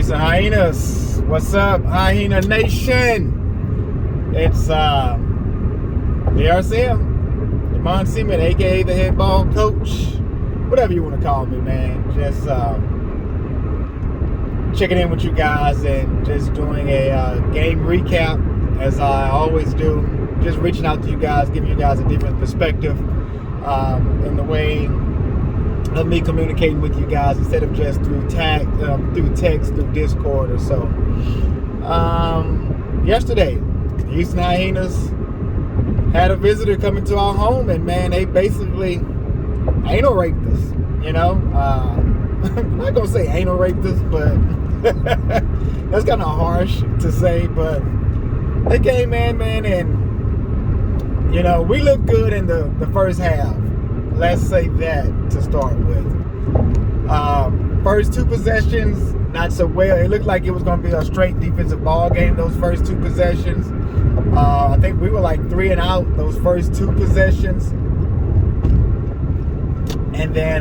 Peace and Hyenas. What's up, Hyena Nation? It's the RCM, Demond Seaman, aka the head ball coach. Whatever you want to call me, man. Just checking in with you guys and just doing a game recap, as I always do. Just reaching out to you guys, giving you guys a different perspective in the way of me communicating with you guys, instead of just through text, through Discord or so. Yesterday, the Houston Hyenas had a visitor come into our home, and man, they basically anal raped us. You know, I'm not gonna say anal raped us, but that's kind of harsh to say. But they came in, man, and you know, we looked good in the first half. Let's say that to start with. First two possessions, not so well. It looked like it was going to be a straight defensive ball game, those first two possessions. I think we were like 3 and out those first two possessions. And then,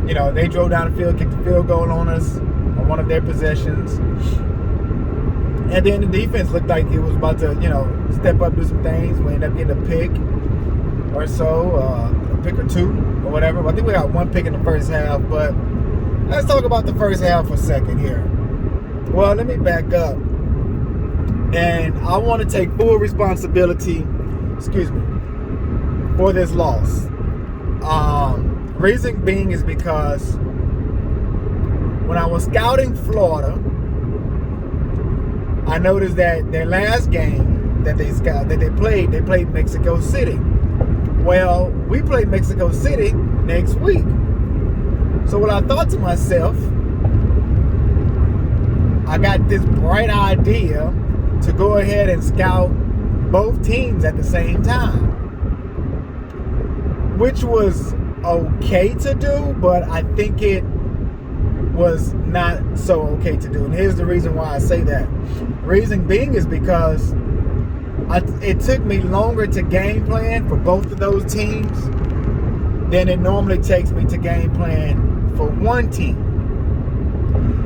you know, they drove down the field, kicked the field goal on us on one of their possessions. And then the defense looked like it was about to, you know, step up, do some things. We ended up getting a pick or so, a pick or two or whatever. I think we got one pick in the first half, but let's talk about the first half for a second here. Well, let me back up. And I want to take full responsibility, for this loss. Reason being is because when I was scouting Florida, I noticed that their last game that they played Mexico City. Well, we play Mexico City next week. So what I thought to myself, I got this bright idea to go ahead and scout both teams at the same time, which was okay to do, but I think it was not so okay to do. And here's the reason why I say that. Reason being is because it took me longer to game plan for both of those teams than it normally takes me to game plan for one team.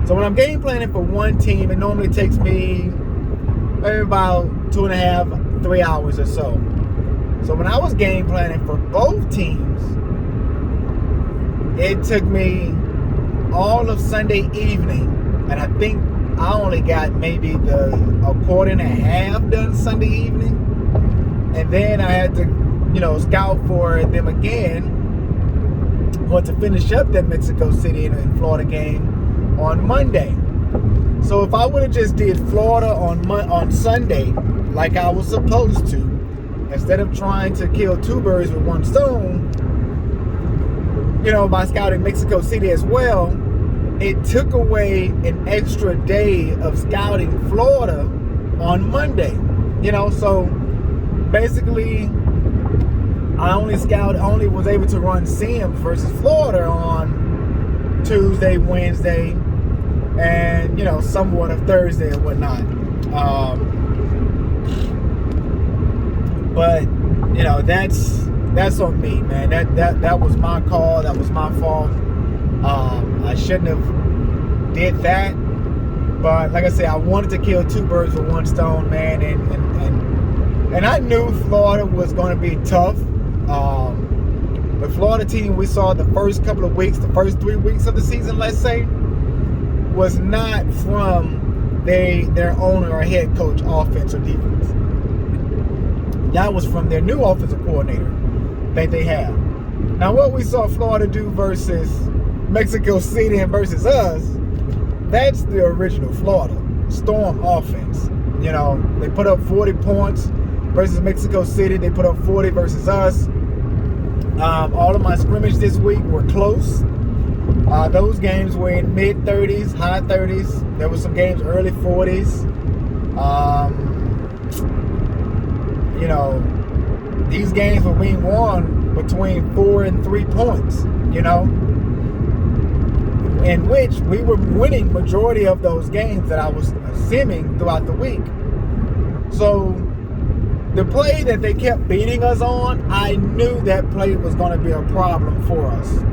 So when I'm game planning for one team, it normally takes me maybe about 2.5, 3 hours or so. So when I was game planning for both teams, it took me all of Sunday evening, and I think I only got maybe a quarter and a half done Sunday evening. And then I had to, you know, scout for them again, or to finish up that Mexico City and Florida game on Monday. So if I would have just did Florida on Sunday like I was supposed to, instead of trying to kill two birds with one stone, you know, by scouting Mexico City as well, it took away an extra day of scouting Florida on Monday. You know, so basically I only was able to run Sims versus Florida on Tuesday, Wednesday, and, you know, somewhat of Thursday and whatnot. But, you know, that's on me, man. That was my call. That was my fault. I shouldn't have did that, but like I said, I wanted to kill two birds with one stone, man, and I knew Florida was going to be tough. The Florida team we saw the first couple of weeks, the first 3 weeks of the season, let's say, was not from their owner or head coach, offense or defense. That was from their new offensive coordinator that they have. Now, what we saw Florida do versus Mexico City and versus us, that's the original Florida Storm offense. You know, they put up 40 points versus Mexico City. They put up 40 versus us. All of my scrimmage this week were close. Those games were in mid-30s, high 30s. There were some games early 40s. You know, these games were being won between 4 and 3 points, you know, in which we were winning majority of those games that I was simming throughout the week. So the play that they kept beating us on, I knew that play was going to be a problem for us.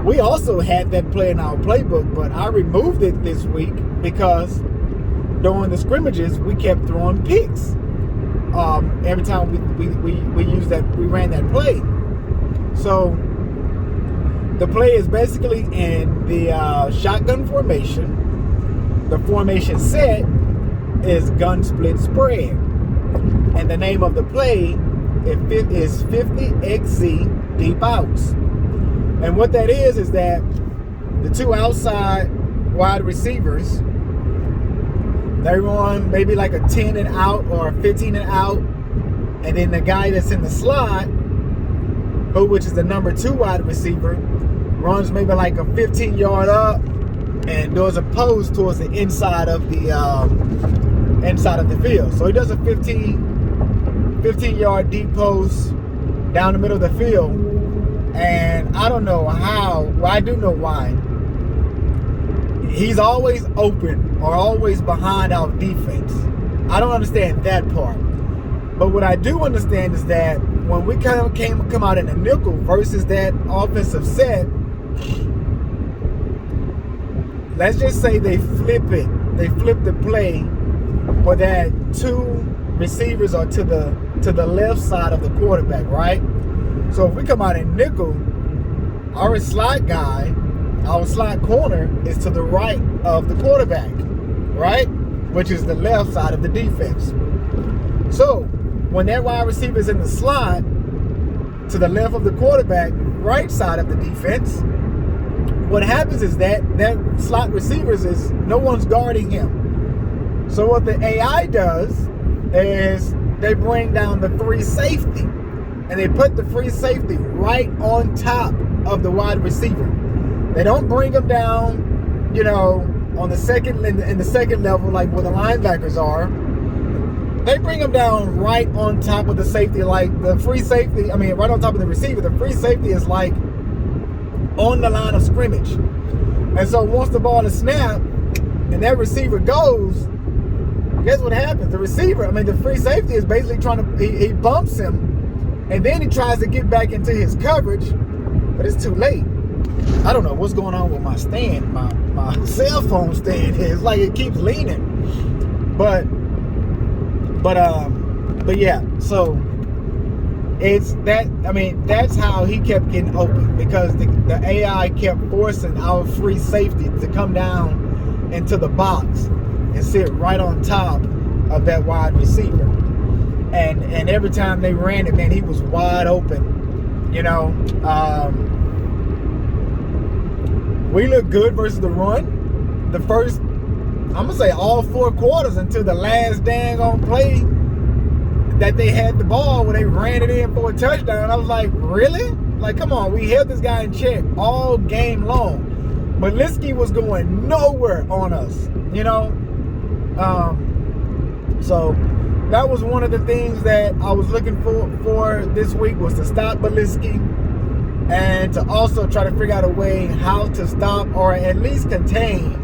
We also had that play in our playbook, but I removed it this week because during the scrimmages we kept throwing picks. Every time we ran that play. So the play is basically in the shotgun formation. The formation set is gun split spread, and the name of the play is 50XZ deep outs. And what that is that the two outside wide receivers, they run maybe like a 10 and out or a 15 and out, and then the guy that's in the slot, which is the number 2 wide receiver, runs maybe like a 15-yard up and does a post towards the inside of the field. So he does a 15-yard deep post down the middle of the field, and I don't know how. Well, I do know why. He's always open or always behind our defense. I don't understand that part. But what I do understand is that when we come out in a nickel versus that offensive set, let's just say they flip it. They flip the play where that 2 receivers are to the left side of the quarterback, right? So if we come out in nickel, our slot guy, our slot corner is to the right of the quarterback, right? Which is the left side of the defense. So when that wide receiver is in the slot to the left of the quarterback, right side of the defense, what happens is that slot receivers is no one's guarding him. So what the AI does is they bring down the free safety, and they put the free safety right on top of the wide receiver. They don't bring them down, on the second in the second level like where the linebackers are. They bring them down right on top of the safety, like the free safety. I mean, right on top of the receiver. The free safety is like on the line of scrimmage. And so once the ball is snapped and that receiver goes, guess what happens? The free safety is basically he bumps him, and then he tries to get back into his coverage, but it's too late. I don't know what's going on with my stand, my cell phone stand here. It's like it keeps leaning. But yeah, so it's that, that's how he kept getting open, because the AI kept forcing our free safety to come down into the box and sit right on top of that wide receiver. And every time they ran it, man, he was wide open. We looked good versus the run. The first, I'm gonna say all 4 quarters until the last dang on play that they had the ball where they ran it in for a touchdown. I was like, really? Like, come on, we held this guy in check all game long. But Liskey was going nowhere on us, So that was one of the things that I was looking for this week, was to stop Liskey, and to also try to figure out a way how to stop or at least contain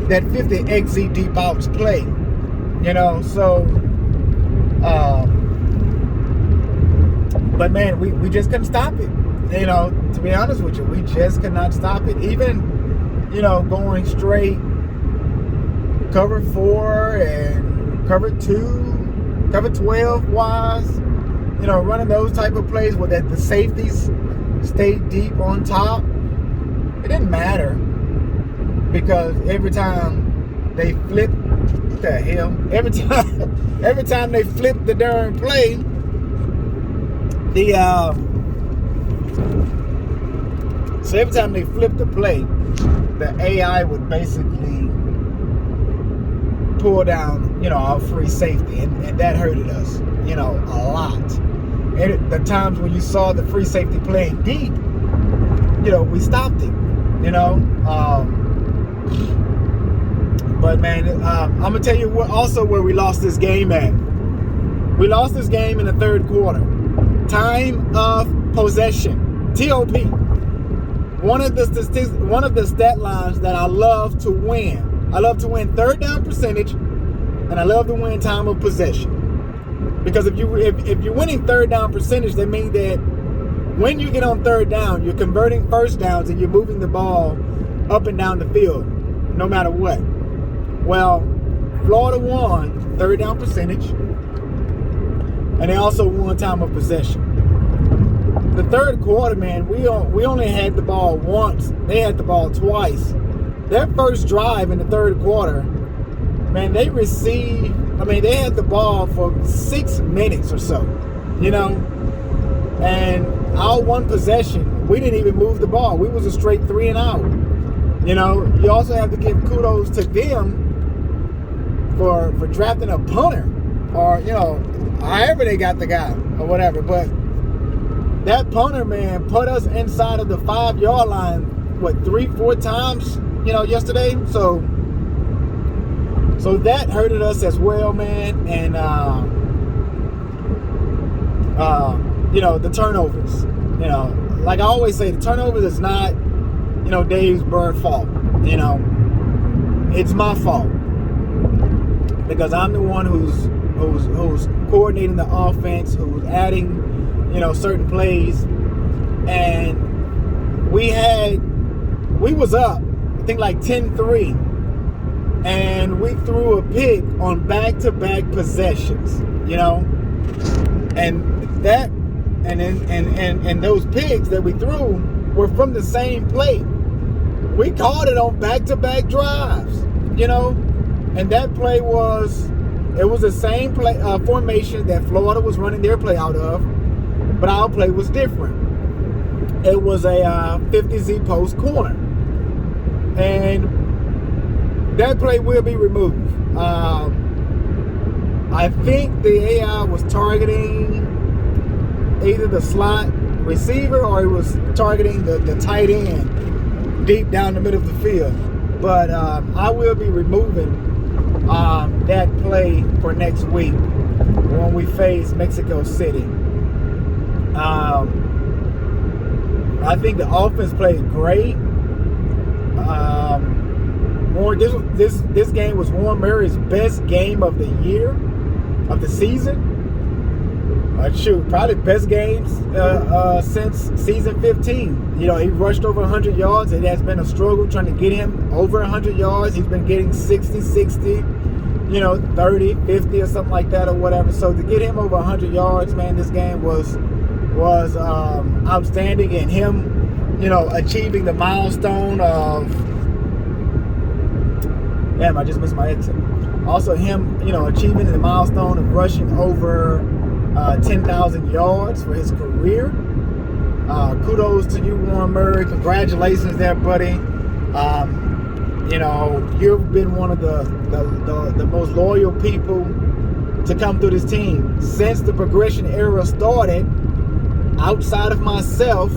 that 50XZ deep outs play. But man, we just couldn't stop it. To be honest with you, we just could not stop it. Even, going straight cover 4 and cover 2, cover 12 wise, running those type of plays where that the safeties stayed deep on top. It didn't matter, because every time they flipped, what the hell? Every time they flipped the darn play, so every time they flipped the play, the AI would basically pull down, our free safety, and that hurted us, a lot. And the times when you saw the free safety playing deep, we stopped it, But man, I'm gonna tell you where we lost this game at. We lost this game in the 3rd quarter. Time of possession, TOP. One of the stat lines that I love to win. I love to win 3rd down percentage, and I love to win time of possession. Because if you're winning 3rd down percentage, that means that when you get on third down, you're converting first downs and you're moving the ball up and down the field, no matter what. Well, Florida won third down percentage, and they also won time of possession. The third quarter, man, we only had the ball once. They had the ball twice. Their first drive in the third quarter, man, they had the ball for 6 minutes or so, and our one possession, we didn't even move the ball. We was a straight 3 and out. You also have to give kudos to them for drafting a punter, or however they got the guy or whatever. But that punter, man, put us inside of the 5-yard line, 3-4 times, yesterday. So that hurted us as well, man. And the turnovers. Like I always say, the turnovers is not, Dave's Bird fault. It's my fault, because I'm the one who's coordinating the offense, who's adding, certain plays. And we was up, I think like 10-3, and we threw a pick on back-to-back possessions, and that, and those picks that we threw were from the same play. We called it on back-to-back drives, and that play was the same play formation that Florida was running their play out of, but our play was different. It was a 50Z post corner, and that play will be removed. I think the AI was targeting either the slot receiver or it was targeting the tight end deep down the middle of the field. But I will be removing that play for next week when we face Mexico City. I think the offense played great. This game was Warren Murray's best game of the year, of the season. Probably best games since season 15. He rushed over 100 yards. It has been a struggle trying to get him over 100 yards. He's been getting 60, 30, 50 or something like that or whatever. So to get him over 100 yards, man, this game was outstanding. And him, achieving the milestone of, damn, I just missed my exit. Also him, achieving the milestone of rushing over 10,000 yards for his career. Kudos to you, Warren Murray. Congratulations there, buddy. You've been one of the most loyal people to come through this team since the progression era started. Outside of myself,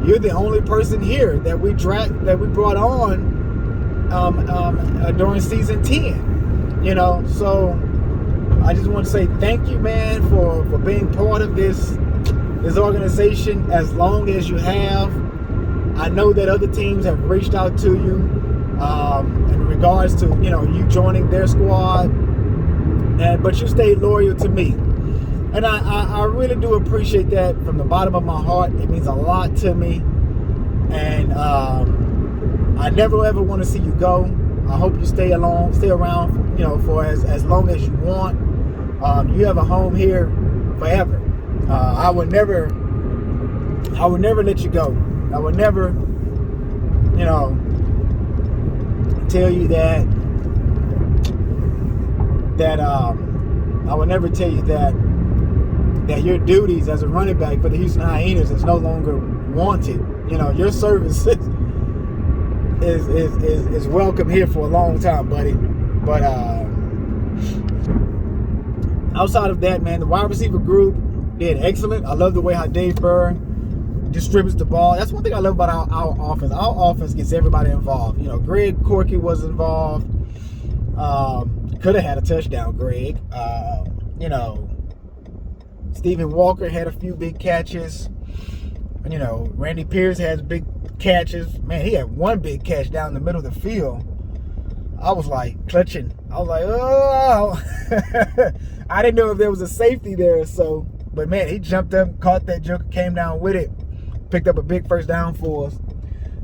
you're the only person here that we brought on during season 10. So I just want to say thank you, man, for being part of this organization as long as you have. I know that other teams have reached out to you in regards to you joining their squad, but you stayed loyal to me, and I really do appreciate that from the bottom of my heart. It means a lot to me, and I never ever want to see you go. I hope you stay around, for as long as you want. You have a home here forever. I would never let you go. I would never, tell you that I would never tell you that your duties as a running back for the Houston Hyenas is no longer wanted. Your service is welcome here for a long time, buddy. But outside of that, man, the wide receiver group did excellent. I love the way how Dave Burr distributes the ball. That's one thing I love about our offense. Our offense gets everybody involved. Greg Corky was involved. Could have had a touchdown, Greg. Stephen Walker had a few big catches. Randy Pierce has big catches. Man, he had one big catch down the middle of the field. I was like clutching. I was like, oh. I didn't know if there was a safety there. So, But man, he jumped up, caught that joker, came down with it, picked up a big first down for us.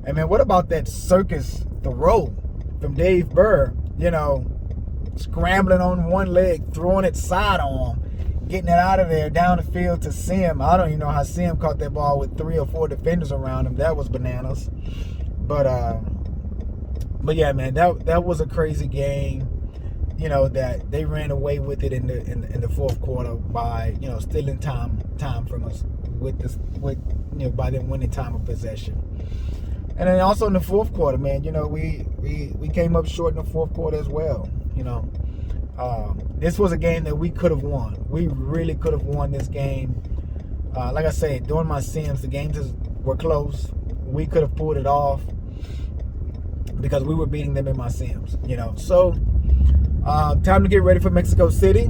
And man, what about that circus throw from Dave Burr? You know, scrambling on one leg, throwing it sidearm, getting it out of there down the field to Sim. I don't even know how Sim caught that ball with 3 or 4 defenders around him. That was bananas. But yeah, man, that was a crazy game. You know, that they ran away with it in the fourth quarter by, you know, stealing time from us by them winning time of possession. And then also in the fourth quarter, man, you know, we came up short in the fourth quarter as well. You know, this was a game that we could have won. We really could have won this game. Like I said, during my Sims, the games were close. We could have pulled it off because we were beating them in my Sims. You know, so time to get ready for Mexico City.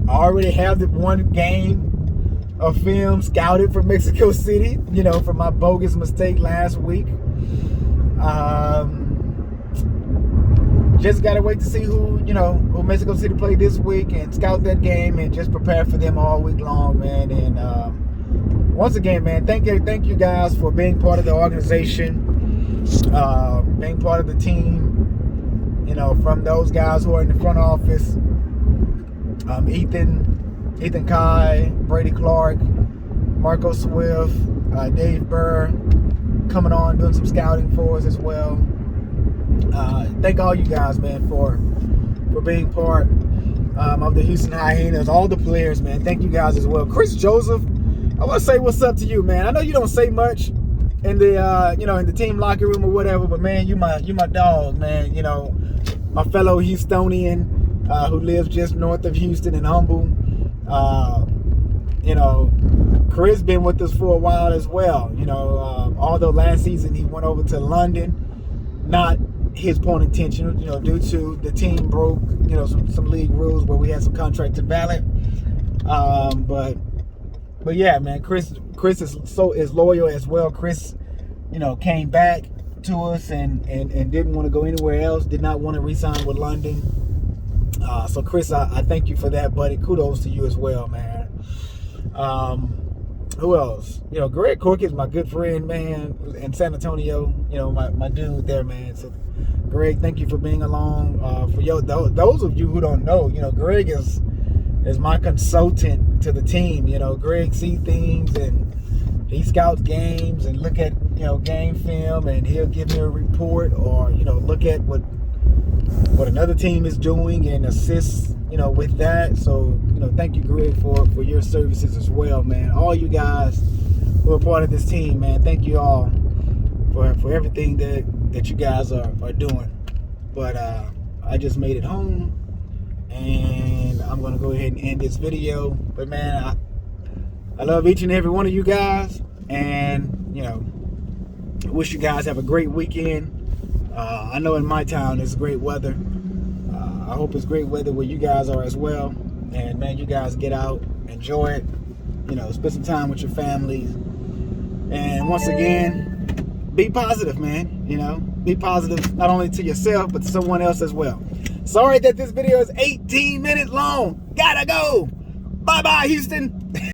I already have the one game of film scouted for Mexico City. You know, for my bogus mistake last week. Just gotta wait to see who Mexico City play this week and scout that game and just prepare for them all week long, man. And once again, man, thank you guys for being part of the organization, being part of the team. You know, from those guys who are in the front office, Ethan Kai, Brady Clark, Marco Swift, Dave Burr, coming on doing some scouting for us as well. Thank all you guys, man, for being part of the Houston Hyenas. All the players, man. Thank you guys as well. Chris Joseph, I want to say what's up to you, man. I know you don't say much in the in the team locker room or whatever, but man, you my dog, man. You know, my fellow Houstonian who lives just north of Houston and humble. You know, Chris been with us for a while as well. You know, although last season he went over to London, not his point intention, you know, due to the team broke, you know, some league rules where we had some contracts invalid. But yeah, man, Chris is loyal as well. Chris, you know, came back to us and didn't want to go anywhere else, did not want to re-sign with London. So Chris, I thank you for that, buddy. Kudos to you as well, man. Who else? You know, Greg Cork is my good friend, man, in San Antonio. You know, my dude there, man. So, Greg, thank you for being along. For those of you who don't know, you know, Greg is my consultant to the team. You know, Greg sees things and he scouts games and look at, you know, game film, and he'll give me a report or, you know, look at what another team is doing and assist, you know, with that. So, you know, thank you, Greg, for your services as well, man. All you guys who are part of this team, man, thank you all for everything that you guys are doing. But I just made it home, and I'm gonna go ahead and end this video. But man, I love each and every one of you guys, and you know, wish you guys have a great weekend. I know in my town it's great weather. I hope it's great weather where you guys are as well. And man, you guys get out, enjoy it, you know, spend some time with your families. And once again, be positive, man. You know, be positive not only to yourself, but to someone else as well. Sorry that this video is 18 minutes long. Gotta go. Bye-bye, Houston.